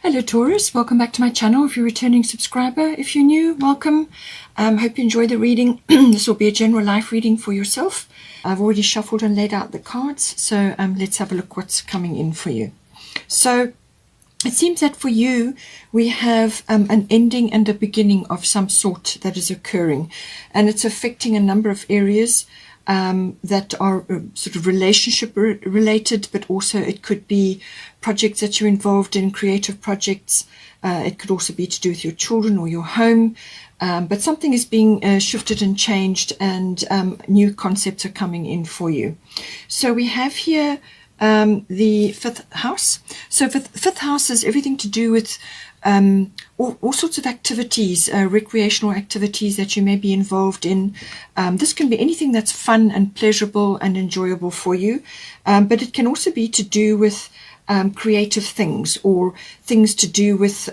Hello Taurus, welcome back to my channel. If you're a returning subscriber, if you're new, welcome. Hope you enjoy the reading. This will be a general life reading for yourself. I've already shuffled and laid out the cards, so let's have a look what's coming in for you. So it seems that for you we have an ending and a beginning of some sort that is occurring, and it's affecting a number of areas that are sort of relationship related, but also it could be projects that you're involved in, creative projects. It could also be to do with your children or your home, but something is being shifted and changed, and new concepts are coming in for you. So we have here the fifth house. So fifth house is everything to do with all sorts of activities, recreational activities that you may be involved in. This can be anything that's fun and pleasurable and enjoyable for you, but it can also be to do with creative things, or things to do with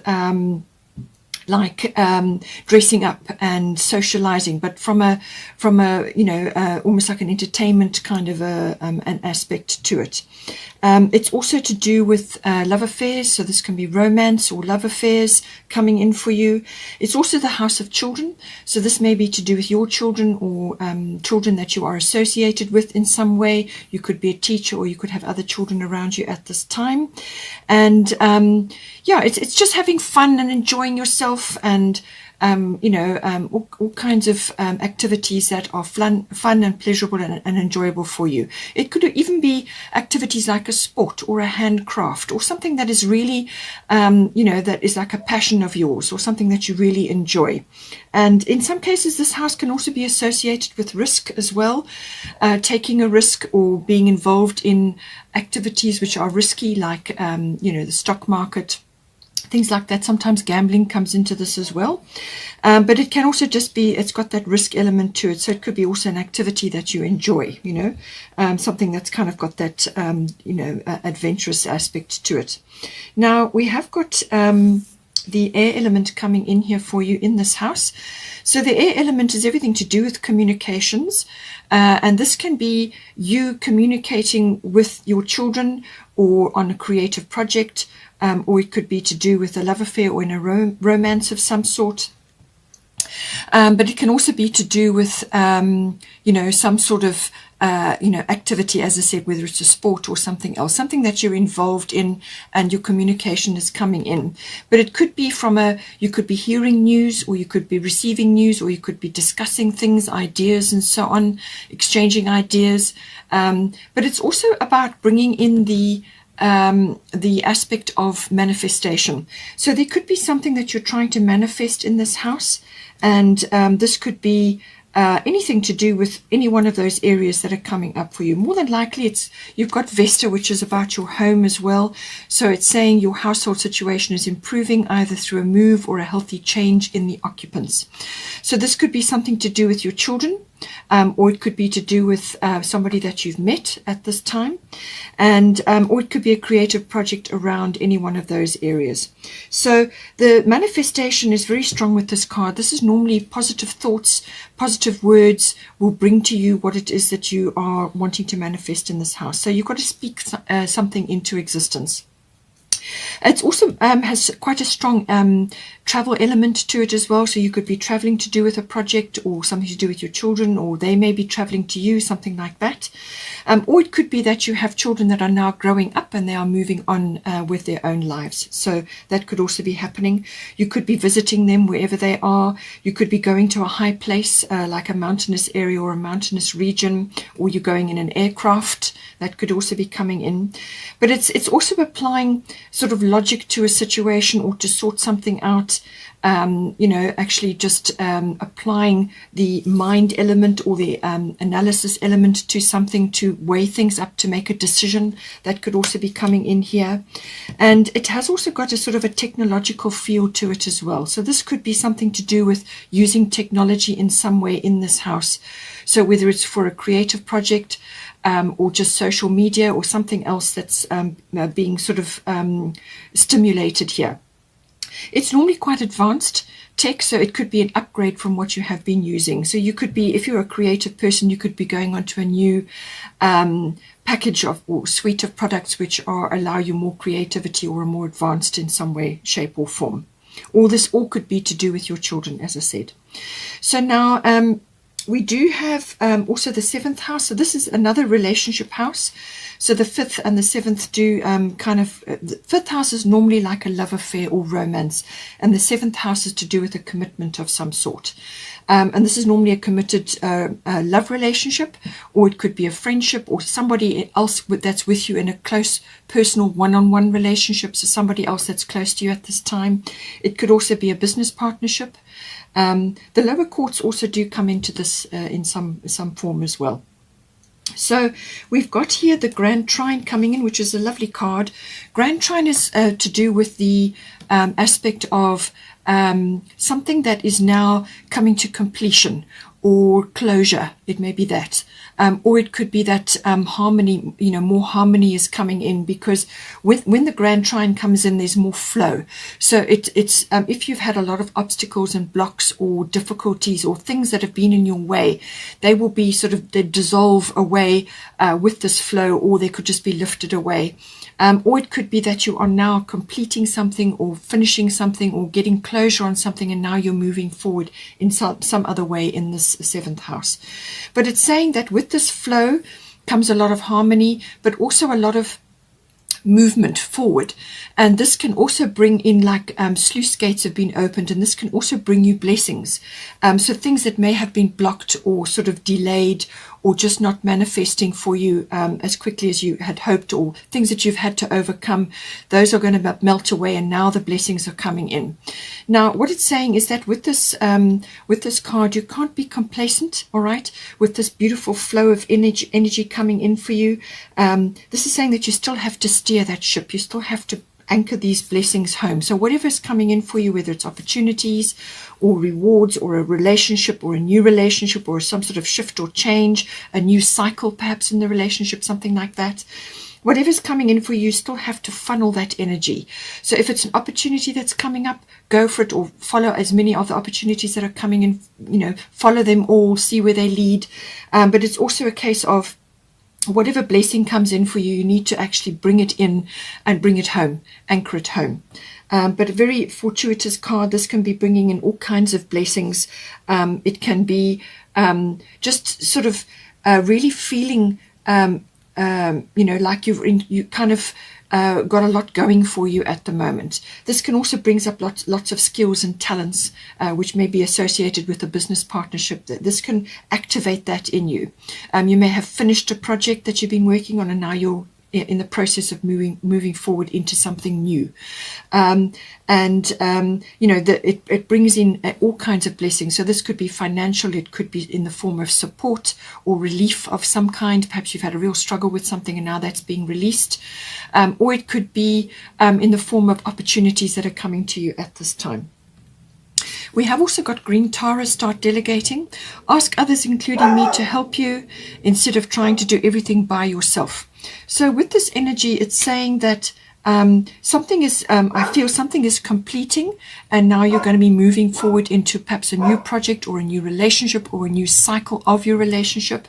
like dressing up and socializing, but from a almost like an entertainment kind of an aspect to it. It's also to do with love affairs, so this can be romance or love affairs coming in for you. It's also the house of children, so this may be to do with your children or children that you are associated with in some way. You could be a teacher, or you could have other children around you at this time. And yeah, it's just having fun and enjoying yourself, and all kinds of activities that are fun and pleasurable and enjoyable for you. It could even be activities like a sport or a handcraft, or something that is really, that is like a passion of yours, or something that you really enjoy. And in some cases, this house can also be associated with risk as well, taking a risk or being involved in activities which are risky, like, the stock market, things like that. Sometimes gambling comes into this as well, but it can also just be, it's got that risk element to it, so it could be also an activity that you enjoy, something that's kind of got that adventurous aspect to it. Now we have got the air element coming in here for you in this house. So the air element is everything to do with communications, and this can be you communicating with your children, or on a creative project, or it could be to do with a love affair or in a romance of some sort. But it can also be to do with, some sort of, activity, as I said, whether it's a sport or something else, something that you're involved in and your communication is coming in. But it could be you could be hearing news, or you could be receiving news, or you could be discussing things, ideas and so on, exchanging ideas. But it's also about bringing in the aspect of manifestation. So there could be something that you're trying to manifest in this house, and this could be anything to do with any one of those areas that are coming up for you. More than likely you've got Vesta, which is about your home as well. So it's saying your household situation is improving, either through a move or a healthy change in the occupants. So this could be something to do with your children, or it could be to do with somebody that you've met at this time, and or it could be a creative project around any one of those areas. So the manifestation is very strong with this card. This is normally positive thoughts, positive words will bring to you what it is that you are wanting to manifest in this house. So you've got to speak something into existence. It also has quite a strong travel element to it as well. So you could be traveling to do with a project, or something to do with your children, or they may be traveling to you, something like that. Or it could be that you have children that are now growing up and they are moving on with their own lives. So that could also be happening. You could be visiting them wherever they are. You could be going to a high place, like a mountainous area or a mountainous region, or you're going in an aircraft. That could also be coming in. But it's also applying sort of logic to a situation, or to sort something out, actually just applying the mind element, or the analysis element to something, to weigh things up, to make a decision. That could also be coming in here. And it has also got a sort of a technological feel to it as well. So this could be something to do with using technology in some way in this house. So whether it's for a creative project, or just social media, or something else that's being sort of stimulated here. It's normally quite advanced tech, so it could be an upgrade from what you have been using. So you could be, if you're a creative person, you could be going on to a new package of or suite of products which allow you more creativity or are more advanced in some way, shape or form. All this all could be to do with your children, as I said. So now we do have also the 7th house. So this is another relationship house. So the 5th and the 7th do the 5th house is normally like a love affair or romance, and the 7th house is to do with a commitment of some sort. And this is normally a committed love relationship, or it could be a friendship or somebody else that's with you in a close personal one-on-one relationship, so somebody else that's close to you at this time. It could also be a business partnership. The lower courts also do come into this in some form as well. So we've got here the Grand Trine coming in, which is a lovely card. Grand Trine is to do with the aspect of something that is now coming to completion or closure. It may be that, or it could be that harmony, more harmony is coming in, because when the Grand Trine comes in, there's more flow. So it's if you've had a lot of obstacles and blocks or difficulties or things that have been in your way, they will be they dissolve away with this flow, or they could just be lifted away. Or it could be that you are now completing something or finishing something or getting closure on something, and now you're moving forward in some other way in this 7th house. But it's saying that with this flow comes a lot of harmony, but also a lot of movement forward. And this can also bring in, like sluice gates have been opened, and this can also bring you blessings. So things that may have been blocked or sort of delayed or just not manifesting for you as quickly as you had hoped, or things that you've had to overcome, those are going to melt away, and now the blessings are coming in. Now what it's saying is that with this card, you can't be complacent, all right, with this beautiful flow of energy coming in for you. This is saying that you still have to steer that ship. You still have to anchor these blessings home. So whatever is coming in for you, whether it's opportunities or rewards or a relationship or a new relationship or some sort of shift or change, a new cycle perhaps in the relationship, something like that, whatever's coming in for you, you still have to funnel that energy. So if it's an opportunity that's coming up, go for it, or follow as many of the opportunities that are coming in, follow them all, see where they lead. But it's also a case of whatever blessing comes in for you, you need to actually bring it in and bring it home, anchor it home. But a very fortuitous card. This can be bringing in all kinds of blessings. It can be just sort of really feeling, like you kind of got a lot going for you at the moment. This can also brings up lots of skills and talents which may be associated with a business partnership. This can activate that in you. You may have finished a project that you've been working on, and now you're in the process of moving forward into something new. It brings in all kinds of blessings. So this could be financial, it could be in the form of support or relief of some kind. Perhaps you've had a real struggle with something and now that's being released. Or it could be in the form of opportunities that are coming to you at this time. We have also got green Taurus, start delegating. Ask others, including me, to help you instead of trying to do everything by yourself. So with this energy, it's saying that something is, I feel something is completing, and now you're going to be moving forward into perhaps a new project or a new relationship or a new cycle of your relationship.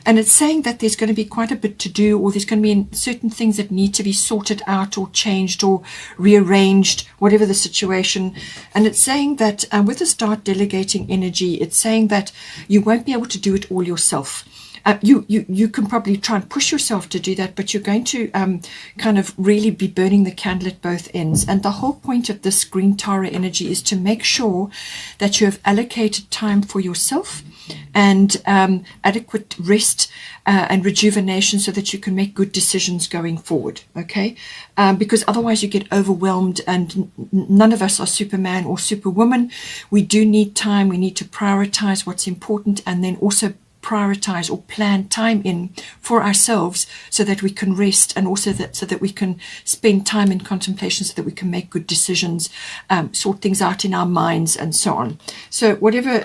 And it's saying that there's going to be quite a bit to do, or there's going to be certain things that need to be sorted out or changed or rearranged, whatever the situation. And it's saying that with the start delegating energy, it's saying that you won't be able to do it all yourself. You can probably try and push yourself to do that, but you're going to kind of really be burning the candle at both ends. And the whole point of this green Tara energy is to make sure that you have allocated time for yourself and adequate rest and rejuvenation, so that you can make good decisions going forward, okay? Because otherwise you get overwhelmed, and none of us are Superman or Superwoman. We do need time. We need to prioritize what's important, and then also prioritize or plan time in for ourselves so that we can rest, and also so that we can spend time in contemplation, so that we can make good decisions, sort things out in our minds, and so on. So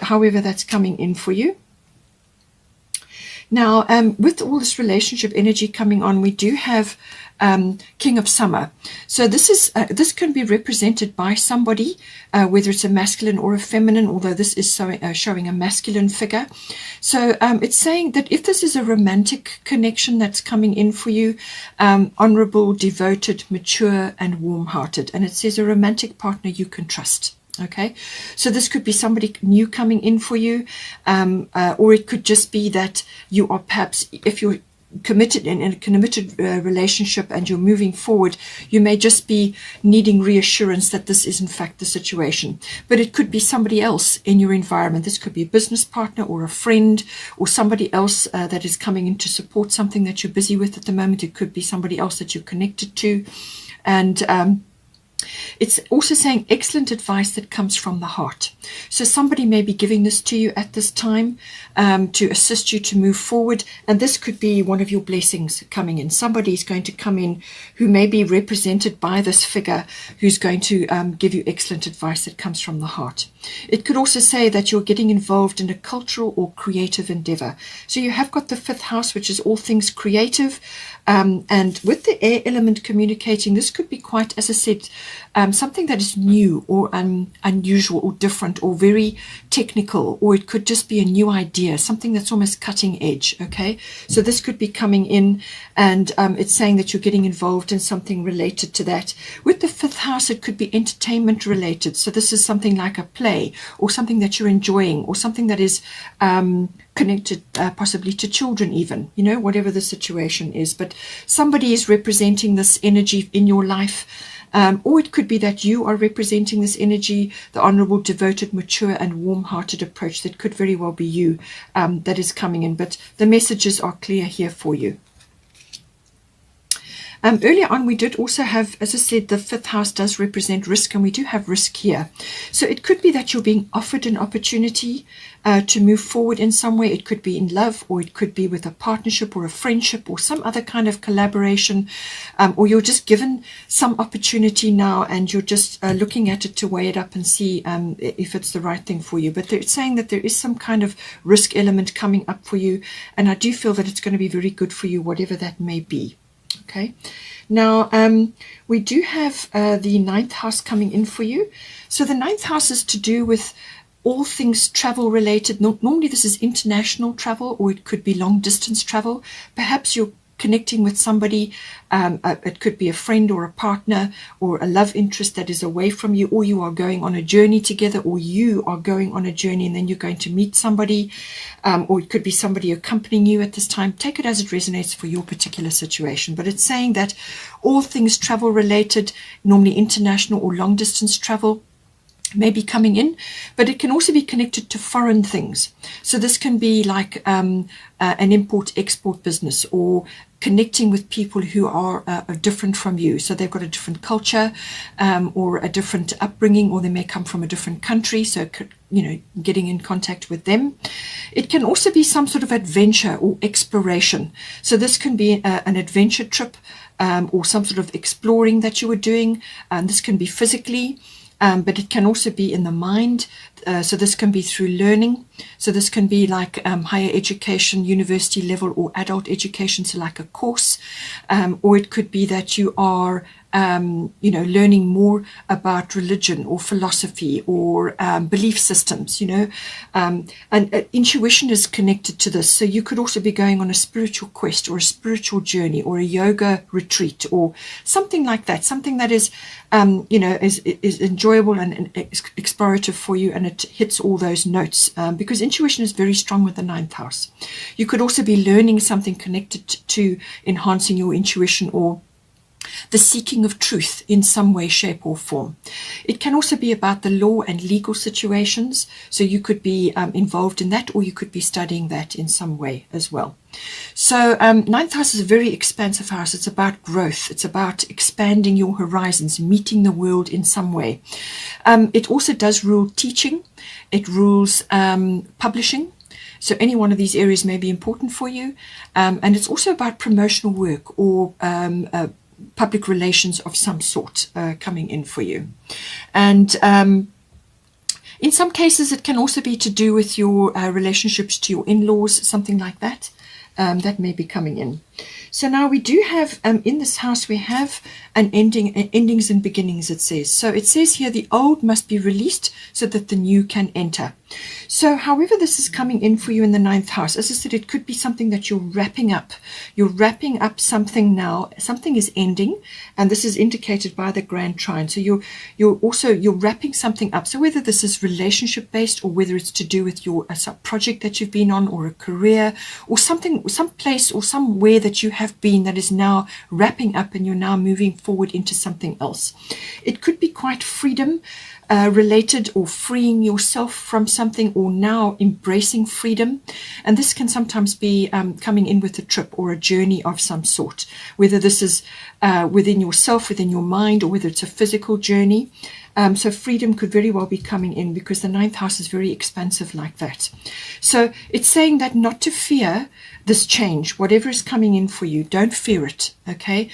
however that's coming in for you. Now, with all this relationship energy coming on, we do have King of Summer. So this can be represented by somebody, whether it's a masculine or a feminine, although this is showing a masculine figure. So it's saying that if this is a romantic connection that's coming in for you, honorable, devoted, mature, and warm-hearted. And it says a romantic partner you can trust. Okay, so this could be somebody new coming in for you, or it could just be that you are perhaps, if you're committed in a committed relationship and you're moving forward, you may just be needing reassurance that this is in fact the situation. But it could be somebody else in your environment. This could be a business partner or a friend or somebody else that is coming in to support something that you're busy with at the moment. It could be somebody else that you're connected to. And it's also saying excellent advice that comes from the heart. So somebody may be giving this to you at this time to assist you to move forward. And this could be one of your blessings coming in. Somebody is going to come in who may be represented by this figure who's going to give you excellent advice that comes from the heart. It could also say that you're getting involved in a cultural or creative endeavor. So you have got the 5th house, which is all things creative. And with the air element communicating, this could be quite, as I said, something that is new or unusual or different or very technical, or it could just be a new idea, something that's almost cutting edge. Okay, so this could be coming in, and it's saying that you're getting involved in something related to that. With the 5th house, it could be entertainment related. So this is something like a play or something that you're enjoying or something that is connected possibly to children even, you know, whatever the situation is. But somebody is representing this energy in your life. Or it could be that you are representing this energy, the honorable, devoted, mature, and warm-hearted approach. That could very well be you that is coming in. But the messages are clear here for you. Earlier on, we did also have, as I said, the 5th house does represent risk, and we do have risk here. So it could be that you're being offered an opportunity to move forward in some way. It could be in love, or it could be with a partnership or a friendship or some other kind of collaboration, or you're just given some opportunity now and you're just looking at it to weigh it up and see if it's the right thing for you. But they're saying that there is some kind of risk element coming up for you, and I do feel that it's going to be very good for you, whatever that may be. Okay, now we do have the 9th house coming in for you. So the 9th house is to do with all things travel related. Normally this is international travel, or it could be long distance travel. Perhaps you're connecting with somebody, it could be a friend or a partner or a love interest that is away from you, or you are going on a journey together, or you are going on a journey and then you're going to meet somebody, or it could be somebody accompanying you at this time. Take it as it resonates for your particular situation. But it's saying that all things travel related, normally international or long distance travel, may be coming in, but it can also be connected to foreign things. So this can be like an import-export business, or connecting with people who are different from you. So they've got a different culture or a different upbringing, or they may come from a different country. So, you know, getting in contact with them. It can also be some sort of adventure or exploration. So this can be an adventure trip or some sort of exploring that you were doing. This can be physically. But it can also be in the mind. So this can be through learning. So this can be like higher education, university level, or adult education, so like a course. Or it could be that you are you know, learning more about religion or philosophy or belief systems, you know, and intuition is connected to this. So you could also be going on a spiritual quest or a spiritual journey or a yoga retreat or something like that, something that is, you know, is enjoyable and explorative for you, and it hits all those notes because intuition is very strong with the 9th house. You could also be learning something connected to enhancing your intuition or the seeking of truth in some way, shape or form. It can also be about the law and legal situations. So you could be involved in that, or you could be studying that in some way as well. So 9th house is a very expansive house. It's about growth. It's about expanding your horizons, meeting the world in some way. It also does rule teaching. It rules publishing. So any one of these areas may be important for you. And it's also about promotional work or public relations of some sort coming in for you. And in some cases, it can also be to do with your relationships to your in-laws, something like that. that may be coming in. So now we do have, in this house, we have an endings and beginnings, it says. So it says here, the old must be released so that the new can enter. So however this is coming in for you in the 9th house, as I said, it could be something that you're wrapping up. You're wrapping up something now. Something is ending, and this is indicated by the Grand Trine. So you're wrapping something up. So whether this is relationship based, or whether it's to do with your project that you've been on, or a career, or something, some place or somewhere that you have been that is now wrapping up, and you're now moving forward into something else. It could be quite freedom related, or freeing yourself from something, or now embracing freedom. And this can sometimes be coming in with a trip or a journey of some sort, whether this is within yourself, within your mind, or whether it's a physical journey. So freedom could very well be coming in, because the 9th house is very expansive like that. So it's saying that not to fear this change, whatever is coming in for you, don't fear it, okay?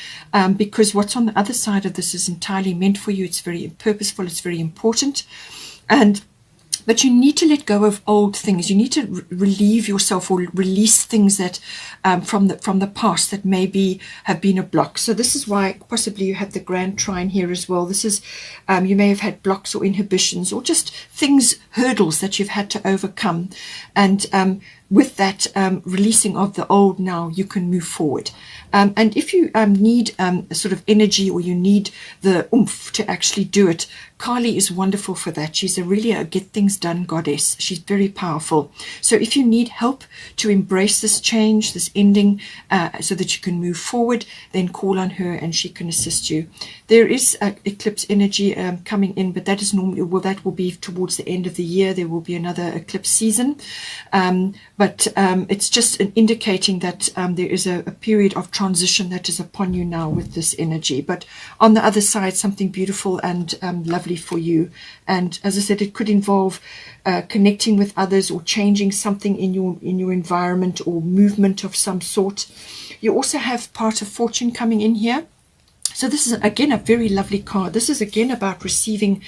Because what's on the other side of this is entirely meant for you. It's very purposeful, it's very important. But you need to let go of old things. You need to relieve yourself, or release things that from the past that maybe have been a block. So this is why possibly you had the Grand Trine here as well. This is, you may have had blocks or inhibitions, or just things, hurdles that you've had to overcome. And with that releasing of the old, now you can move forward. And if you need a sort of energy, or you need the oomph to actually do it, Kali is wonderful for that. She's really a get things done goddess. She's very powerful. So if you need help to embrace this change, this ending, so that you can move forward, then call on her and she can assist you. There is eclipse energy coming in, but that is normally, well, that will be towards the end of the year. There will be another eclipse season. But it's just indicating that there is a period of transition that is upon you now with this energy. But on the other side, something beautiful and lovely for you. And as I said, it could involve connecting with others, or changing something in your environment, or movement of some sort. You also have part of fortune coming in here. So this is again a very lovely card. This is again about receiving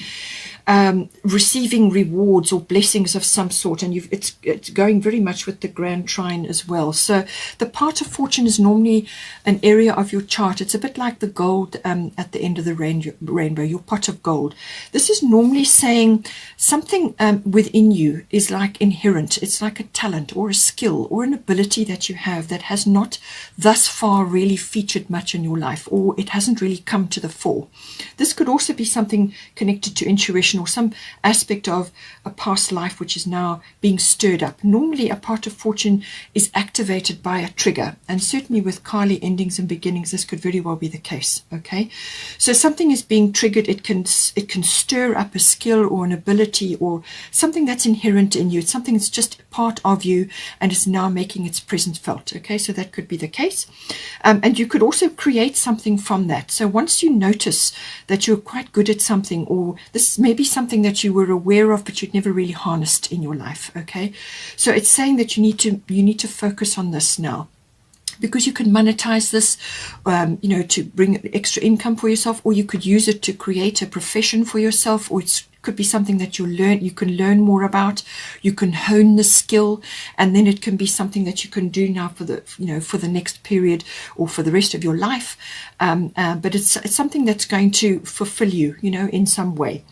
rewards or blessings of some sort, and it's going very much with the Grand Trine as well. So the part of fortune is normally an area of your chart. It's a bit like the gold at the end of the rainbow, your pot of gold. This is normally saying something within you is like inherent. It's like a talent or a skill or an ability that you have that has not thus far really featured much in your life, or it hasn't really come to the fore. This could also be something connected to intuition, or some aspect of a past life which is now being stirred up. Normally a part of fortune is activated by a trigger, and certainly with Kali endings and beginnings this could very well be the case. Okay, so something is being triggered. It can stir up a skill or an ability, or something that's inherent in you. It's something that's just part of you, and it's now making its presence felt. Okay, so that could be the case. And you could also create something from that. So once you notice that you're quite good at something, or this may be something that you were aware of but you'd never really harnessed in your life. Okay, so it's saying that you need to focus on this now, because you can monetize this, to bring extra income for yourself, or you could use it to create a profession for yourself, or it could be something that you can learn more about. You can hone the skill, and then it can be something that you can do now for the next period, or for the rest of your life. But it's something that's going to fulfill you, in some way.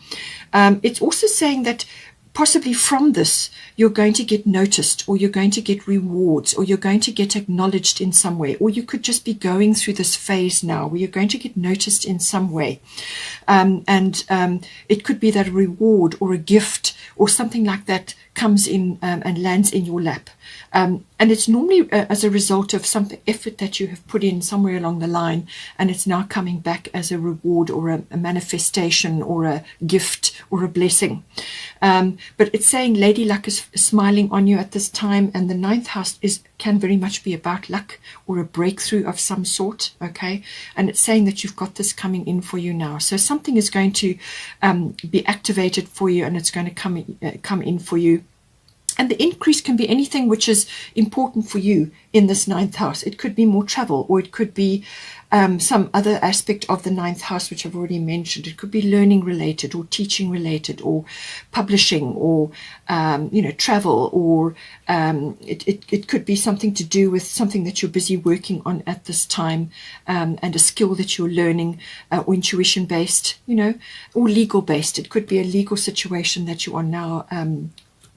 It's also saying that possibly from this you're going to get noticed, or you're going to get rewards, or you're going to get acknowledged in some way, or you could just be going through this phase now where you're going to get noticed in some way. It could be that a reward or a gift or something like that comes in and lands in your lap. And it's normally as a result of some effort that you have put in somewhere along the line, and it's now coming back as a reward, or a manifestation, or a gift, or a blessing. But it's saying Lady Luck is smiling on you at this time, and the 9th house can very much be about luck, or a breakthrough of some sort. Okay, and it's saying that you've got this coming in for you now. So something is going to be activated for you, and it's going to come in for you. And the increase can be anything which is important for you in this ninth house. It could be more travel, or it could be some other aspect of the ninth house, which I've already mentioned. It could be learning related, or teaching related, or publishing, or travel, or it could be something to do with something that you're busy working on at this time, and a skill that you're learning, or intuition based, or legal based. It could be a legal situation that you are now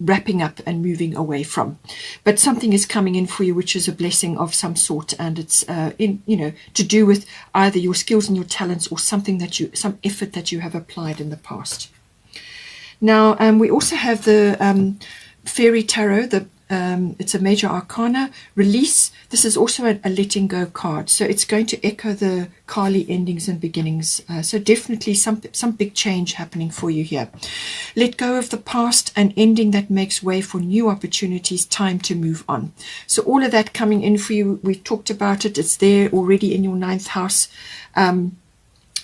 wrapping up and moving away from, but something is coming in for you which is a blessing of some sort, and it's to do with either your skills and your talents, or some effort that you have applied in the past. Now we also have the Fairy Tarot. It's a major arcana release. This is also a letting go card, so it's going to echo the Kali endings and beginnings. So definitely some big change happening for you here. Let go of the past, and ending that makes way for new opportunities. Time to move on. So all of that coming in for you. We've talked about it. It's there already in your ninth house.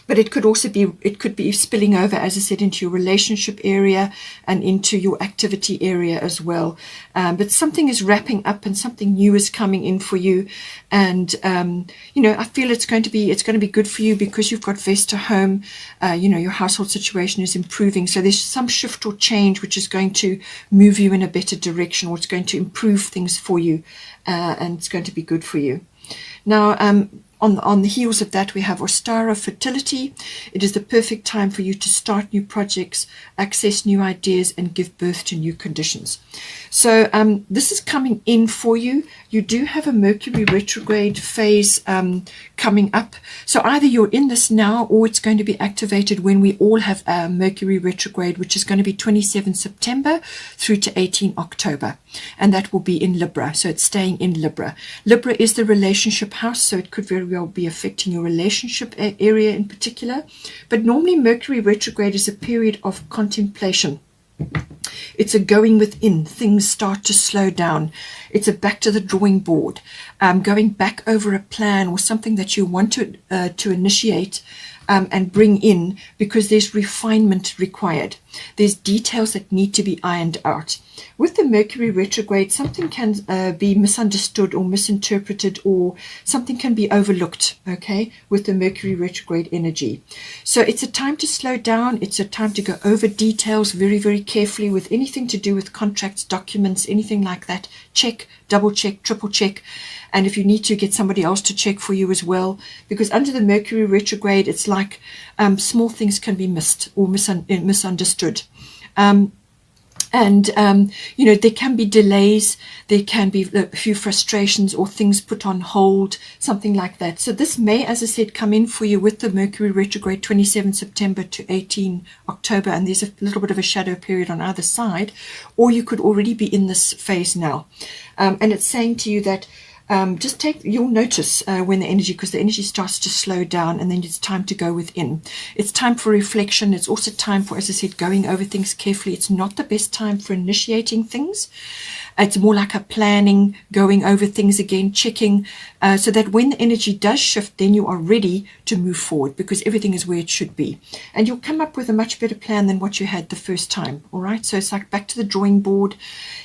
But it could be spilling over, as I said, into your relationship area and into your activity area as well. But something is wrapping up, and something new is coming in for you. And I feel it's going to be good for you, because you've got Vesta home. Your household situation is improving. So there's some shift or change which is going to move you in a better direction, or it's going to improve things for you, and it's going to be good for you. Now, on the heels of that, we have Ostara Fertility. It is the perfect time for you to start new projects, access new ideas, and give birth to new conditions. So this is coming in for you. You do have a Mercury retrograde phase coming up. So either you're in this now, or it's going to be activated when we all have Mercury retrograde, which is going to be 27 September through to 18 October. And that will be in Libra. So it's staying in Libra. Libra is the relationship house, so it could very well be affecting your relationship area in particular. But normally Mercury retrograde is a period of contemplation. It's a going within. Things start to slow down. It's a back to the drawing board, going back over a plan or something that you want to initiate and bring in, because there's refinement required. There's details that need to be ironed out. With the Mercury retrograde, something can be misunderstood or misinterpreted, or something can be overlooked, okay, with the Mercury retrograde energy. So it's a time to slow down. It's a time to go over details very, very carefully with anything to do with contracts, documents, anything like that. Check, double check, triple check. And if you need to, get somebody else to check for you as well, because under the Mercury retrograde, it's like small things can be missed or misunderstood. There can be delays, there can be a few frustrations, or things put on hold, something like that. So this may, as I said, come in for you with the Mercury retrograde 27 September to 18 October, and there's a little bit of a shadow period on either side, or you could already be in this phase now. And it's saying to you that just you'll notice when because the energy starts to slow down, and then it's time to go within. It's time for reflection. It's also time for, as I said, going over things carefully. It's not the best time for initiating things. It's more like a planning, going over things again, checking, so that when the energy does shift, then you are ready to move forward, because everything is where it should be. And you'll come up with a much better plan than what you had the first time. All right. So it's like back to the drawing board.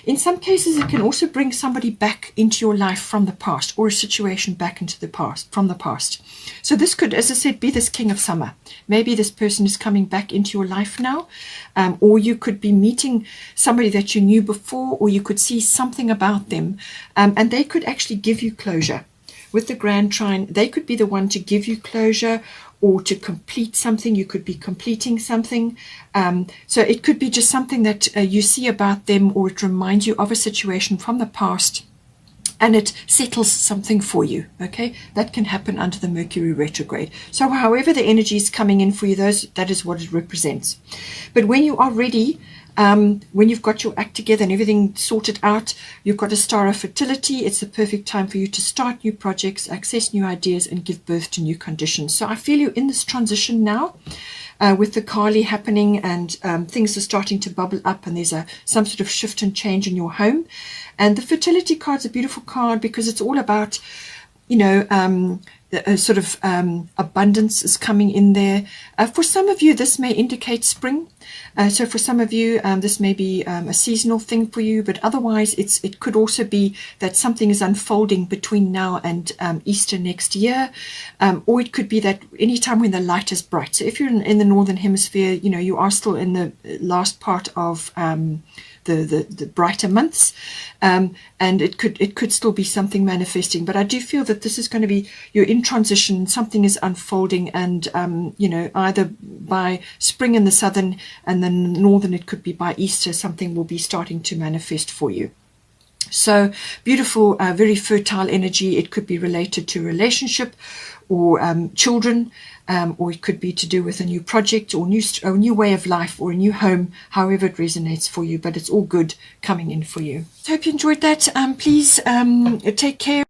In some cases, it can also bring somebody back into your life from the past, or a situation back into the past, from the past. So this could, as I said, be this King of Summer. Maybe this person is coming back into your life now, or you could be meeting somebody that you knew before, or you could see something about them, and they could actually give you closure. With the Grand Trine, they could be the one to give you closure, or to complete something. You could be completing something. So it could be just something that you see about them, or it reminds you of a situation from the past, and it settles something for you, okay? That can happen under the Mercury retrograde. So however the energy is coming in for you, that is what it represents. But when you are ready, when you've got your act together and everything sorted out, you've got a star of fertility, it's the perfect time for you to start new projects, access new ideas, and give birth to new conditions. So I feel you in this transition now. With the Kali happening, and things are starting to bubble up, and there's some sort of shift and change in your home. And the fertility card's a beautiful card, because it's all about, a sort of abundance is coming in there. For some of you, this may indicate spring. So for some of you, this may be a seasonal thing for you, but otherwise it could also be that something is unfolding between now and Easter next year, or it could be that any time when the light is bright. So if you're in the Northern Hemisphere, you know, you are still in the last part of the brighter months, and it could still be something manifesting. But I do feel that this is going to be, you're in transition, something is unfolding, and you know, either by spring in the southern and then northern, it could be by Easter, something will be starting to manifest for you. So beautiful, very fertile energy. It could be related to relationship or children, or it could be to do with a new project or a new way of life or a new home, however it resonates for you. But it's all good coming in for you. So I hope you enjoyed that. Please take care.